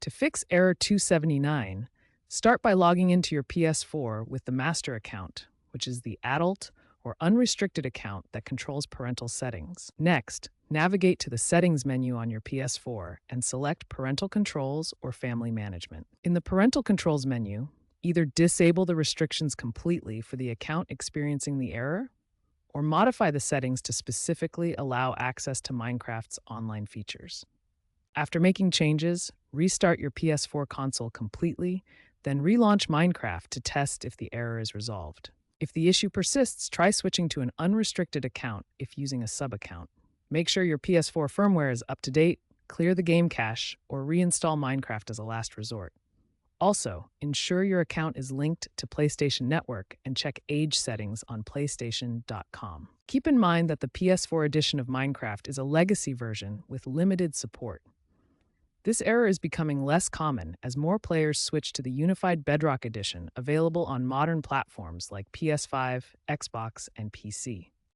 To fix error 279, start by logging into your PS4 with the master account, which is the adult or unrestricted account that controls parental settings. Next, navigate to the Settings menu on your PS4 and select Parental Controls or Family Management. In the Parental Controls menu, either disable the restrictions completely for the account experiencing the error, or modify the settings to specifically allow access to Minecraft's online features. After making changes, restart your PS4 console completely, then relaunch Minecraft to test if the error is resolved. If the issue persists, try switching to an unrestricted account if using a sub-account. Make sure your PS4 firmware is up to date, clear the game cache, or reinstall Minecraft as a last resort. Also, ensure your account is linked to PlayStation Network and check age settings on PlayStation.com. Keep in mind that the PS4 edition of Minecraft is a legacy version with limited support. This error is becoming less common as more players switch to the unified Bedrock edition available on modern platforms like PS5, Xbox, and PC.